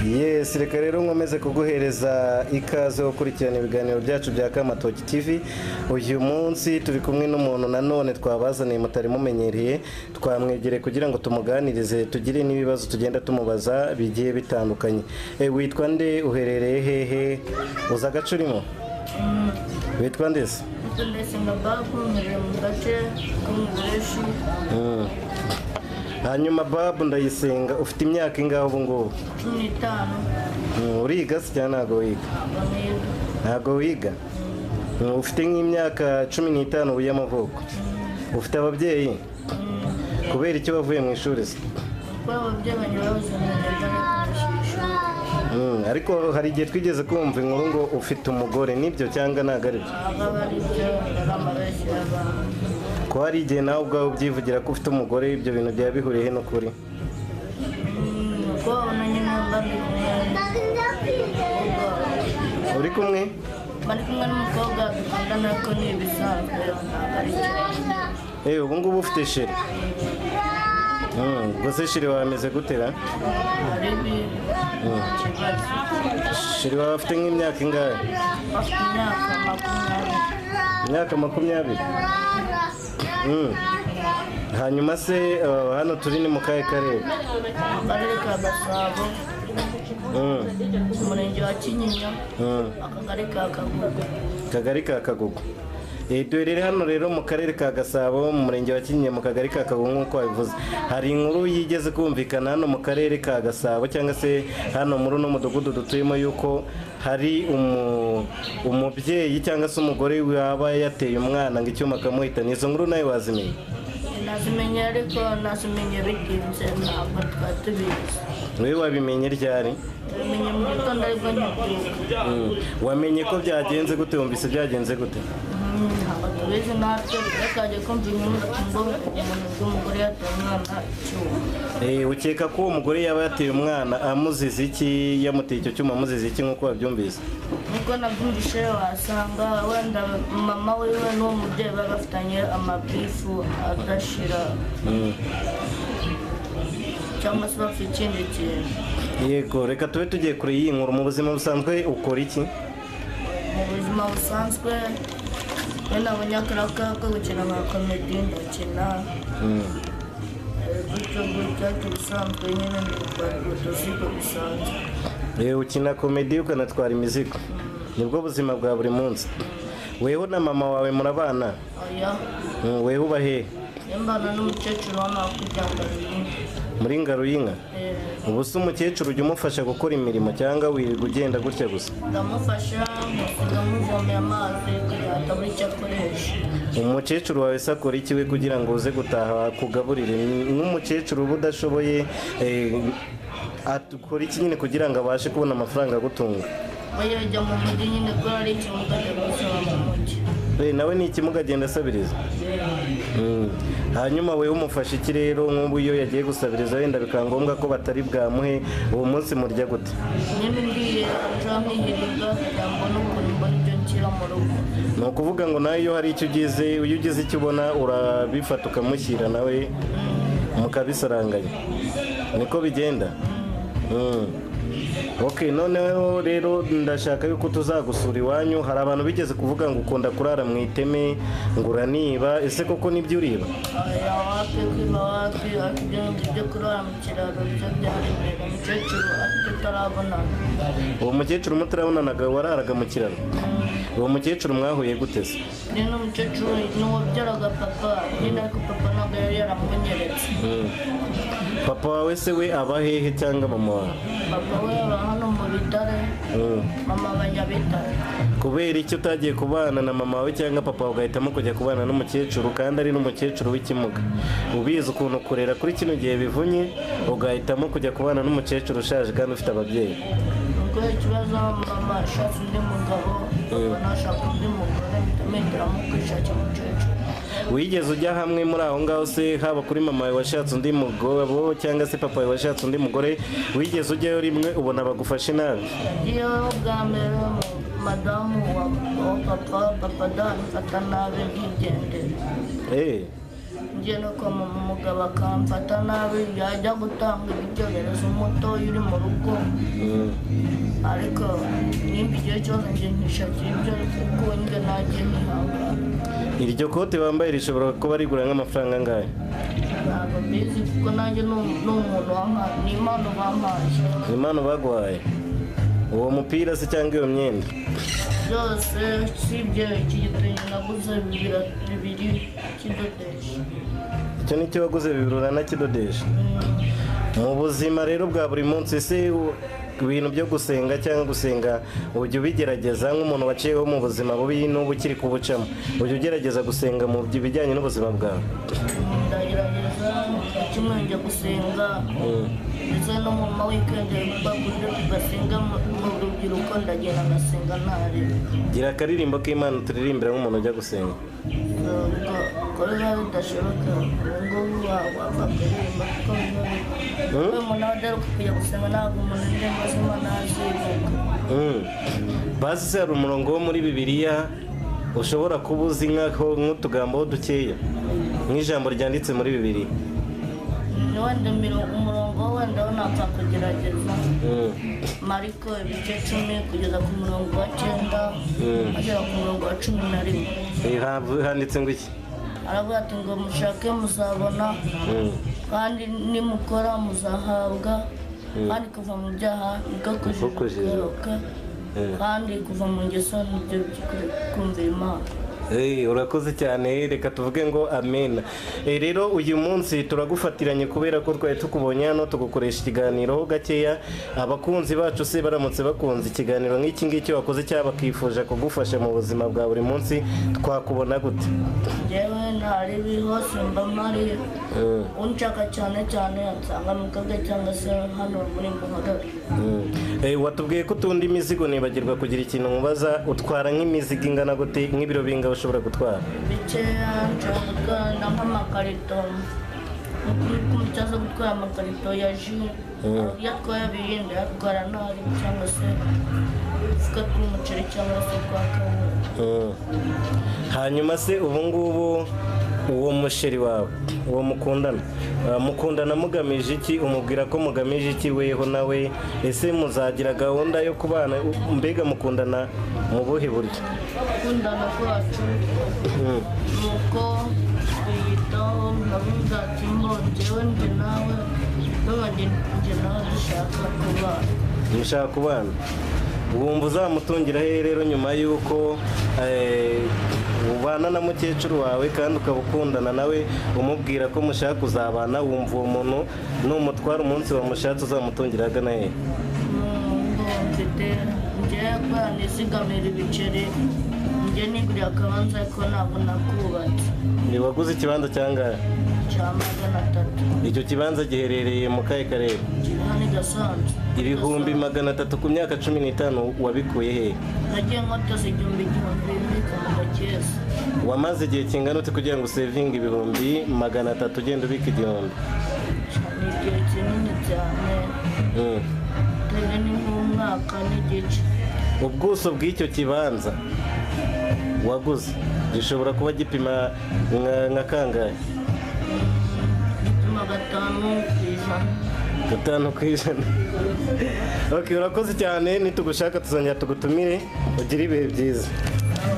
Yes, reka rero nkomeze kuguhereza ikaze gukurikirana ibiganiro byacu bya Kamatoki TV. Uyu munsi turi kumwe n'umuntu nanone twabazaniye mutari mumenyereye, twamwegereye kugira ngo tumuganirize tugire n'ibibazo tugenda tumubaza bigiye bitandukanye. Witwa nde, uherereye hehe, uza agace urimo? Witwa nde se? Ndasenga Babu, muri mu gace k'umubereshi. Hanyuma Babu Ndayisenga, ufite imyaka ingahe ubu ngubu? 15. Uriga se cyangwa ntago wiga? Ntago wiga? Ufite nk'imyaka 15 ubu y'amavuko. Ufite ababyeyi? Kubera icyo bavuye mu ishuri se? Ababyeyi banyoboza n'indashishura. Ariko hari igihe twigeze kumva inkuru ngo ufite umugore, nibyo cyangwa ntago ari byo? Ko hari igihe nawe ubwawe ubyivugira ko ufite umugore, ibyo bintu byaba bihuriye he n'ukuri? Uri kumwe? Bari kumwe n'umukobwa dukundana ariko ni ibisanzwe. Ubu ngubu ufite sheri? Gusa sheri wawe ameze gutera? Sheri wawe afite nk'imyaka ingahe? Afite imyaka 20. Hanyuma se hano turi ni mu kahe karere? Akarere ka Gasabo, umurenge wa Kinyinya, akagari ka Kagugu. Akagari ka Kagugu. Duherere hano rero mu karere ka Gasabo, mu murenge wa Kinyinya, mu kagari ka Kagugu nk'uko wabivuze. Hari inkuru yigeze kumvikana hano mu karere ka Gasabo cyangwa se hano muri uno mudugudu dutuyemo yuko hari umubyeyi cyangwa se umugore waba yateye umwana ngo icyuma akamuhitana. Izo nkuru nawe wazimenye? Nazimenye ariko nazimenye bitinze, ntabwo twari tubizi. Wewe wabimenye ryari? Nabimenye mu gitondo ariko ntibyuka. Wamenye ko byagenze gute? Wumvise byagenze gute? Ntabwo tubizi natwe, twakagiye kumva inkuru ngo umuntu w'umugore yateye umwana icyuma. Ukeka ko uwo mugore yaba yateye umwana amuzize iki? Yamuteye icyo cyuma amuzize iki nk'uko wabyumvise? Niko nabyumvise, wasanga wenda mama wiwe n'uwo mubyeyi baba bafitanye amabifu adashira, cyangwa se bafite ikindi kintu. Yego, reka tube tugiye kure y'iyi nkuru. Mu buzima busanzwe ukora iki? Mu buzima busanzwe wenda abanyakaraka ko gukina nka komedi ndakina, gutyo gutyo tubisanzwe nyine ndikora utuzigo bisanzwe. Ukina komedi ukanatwara imizigo, nibwo buzima bwa buri munsi. Weho na mama wawe murabana? Oya. Weho uba hehe? Mbana n'umukecuru hano hakurya Ngaruyinka. Muri Ngaruyinka? Ubu se umukecuru ujya umufasha gukora imirimo cyangwa wirirwa ugenda gutya gusa? Ndamufasha, nkamuvomera amazi kugira ngo atabura icyo akoresha. Umukecuru wawe se akora iki we kugira ngo uze gutaha kugaburire? Nk'umukecuru uba udashoboye akora iki nyine kugira ngo abashe kubona amafaranga agutunga? We yajya mu mujyi nyine kuko ari ikimuga ajya gusaba mu mujyi. Nawe ni ikimuga agenda asabiriza? Hanyuma wewe umufasha iki rero nk'ubu iyo yagiye gusabiriza wenda bikaba ngombwa ko batari bwamuhe, uwo munsi murya gute? Nyine ndiye nza nkihiribwa kugira ngo n'ukuntu mbona ibyo nshyira mu rugo. Ni ukuvuga ngo nawe iyo hari icyo ugize, iyo ugize icyo ubona urabifata ukamushyira nawe mukabisaranganya, niko bigenda? Okay, noneho rero ndashaka yuko tuzagusura iwanyu. Hari abantu bigeze kuvuga ngo ukunda kurara mu iteme, ngo uraniba. Ese koko nibyo uriba? Aya wapi kwiba wapi, ibyo kurara mu kiraro byo byaremera umukecuru ariko tutarabonana. Uwo mukecuru mutarabonanaga wararaga mu kiraro? Uwo mukecuru mwahuye gute se? Ni n'umukecuru n'uwabyaraga papa, nyine ariko papa ntabwo yari yaramumenyeretse. Papa wawe se we aba hehe cyangwa mama wawe? Papa we aba hano mu bitare, mama bajya bitare. Kubera icyo utagiye kubana na mama wawe cyangwa papa wawe ugahitamo kujya kubana n'umukecuru kandi ari n'umukecuru w'ikimuga? Ubizi ukuntu kurera kuri kino gihe bivunye, ugahitamo kujya kubana n'umukecuru ushaje kandi ufite ababyeyi? Ubwo ikibazo mama ashatse undi mugabo, papa nashaka undi mugore, mpitamo kwishakira umukecuru. Wigeze ujya hamwe muri aho ngaho se, haba kuri mama wawe washatse undi mugabo cyangwa se papa wawe washatse undi mugore, wigeze ujyayo rimwe ubona bagufashe nabi? Yagiyeho bwa mbere madamu wa papa, papa da mfata nabi ntigendere. ngenda kwa mama umugabo akamfata nabi yajya gutanga ibiryohereza umutoya uri mu rugo ariko nimba igihe cyose njye nkishakira ibyo kuko njye najye nihangana. iryo kote wambaye rishobora kuba rigura nk'amafaranga angahe? ntabwo mbizi kuko nanjye ni umuntu wampaye, ni impano bampaye. ni impano baguhaye? uwo mupira se cyangwa iyo myenda? byose sibyo iki gitenge naguze bibiri kidodesha. icyo ni cyo waguze bibiri uranakidodesha? mu buzima rero bwa buri munsi se ibintu byo gusenga cyangwa gusenga ujya ubigerageza nk'umuntu waciyeho mu buzima bubi n'ubu ukiri kubucamo, ujya ugerageza gusenga mu bijyanye n'ubuzima bwawe? ndagerageza kimwe njya gusenga ndetse no mu ma weekend bagurira tugasenga mu rubyiruko ndagenda ngasenga ntari. gira akaririmbo k'Imana turirimbira nk'umuntu ujya gusenga. kuri biba bidashoboka ngo wapfa kuririmba kuko biba umuntu adaheruka kujya gusenga ntabwo umuntu indirimbo z'Imana azivuga. bazi se hari umurongo wo muri Bibiliya ushobora kuba uzi nk'utugambo dukeya nk'ijambo ryanditse muri Bibiliya? wenda umurongo wenda wo napfa kugerageza. Mariko ibice 10 kugeza ku murongo wa 9 agera ku murongo wa 11. handitse ngo iki? aravuga ati ngo mushake muzabona kandi nimukora muzahabwa kandi kuva mu byaha nibwo kujijuka kandi kuva mu ngeso nibyo kumvira Imana. urakoze cyane, reka tuvuge ngo amen. rero uyu munsi turagufatiranye kubera ko twari tukubonye hano tugukoresha ikiganiro gakeya. abakunzi bacu se baramutse bakunze ikiganiro nk'iki ngiki wakoze cyangwa bakifuje kugufasha mu buzima bwa buri munsi twakubona gute? njyewe ntari hose mba mpari, unshaka cyane cyane ansanga mu kaga cyangwa se hano muri Muhagari. watubwiye ko utundi imizigo nibagirwa kugira ikintu mubaza, utwara nk'imizigo ingana gute, nk'ibiro bingahe ushobora gutwara? bikeya nshobora gutwara nk'amakarito, cyaza gutwara amakarito ya ji, iyo atwaye abiri ndayatwara ntari cyangwa se ufuka tw'umuceri cyangwa se twa kawunga. hanyuma se ubu ngubu uwo musheri wawe uwo mukundana mugamije iki? umubwira ko mugamije iki weho nawe? ese muzagira gahunda yo kubana? mbega mukundana mu buhe buryo? gukundana kwacu nuko twiyitaho, nkavuga ati njyewe njye nawe njye nawe dushaka kubana. mushaka kubana? wumva uzamutungira he rero nyuma y'uko ubana na mukecuru wawe kandi ukaba ukundana nawe umubwira ko mushaka kuzabana? wumva uwo muntu numutwara umunsi wamushatse uzamutungira ahagana he? mfite njyewe kubera nizigamira ibiceri, njye nigurira akabanza ariko ntabwo nakubatse. waguze ikibanza cyangwa cya 300. icyo kibanza giherereye mu kahe karere? Kirahani Gasanze. ibihumbi 300 ku myaka 15 wabikuye he? nagiye nkotoza igihumbi mbika keza. wamaze igihe kingana ute kugira ngo usevinge ibihumbi 300 ugenda ubika igihumbi? ni igihe kinini cyane, turi ni nk'umwaka n'igice. ubwuso bw'icyo kibanza waguze gishobora kuba gipima nka kangahe? gipima 5 ku ijana. 5 ku ijana. urakoze cyane, nitugushaka tuzongera tugutumire, ugire ibihe byiza.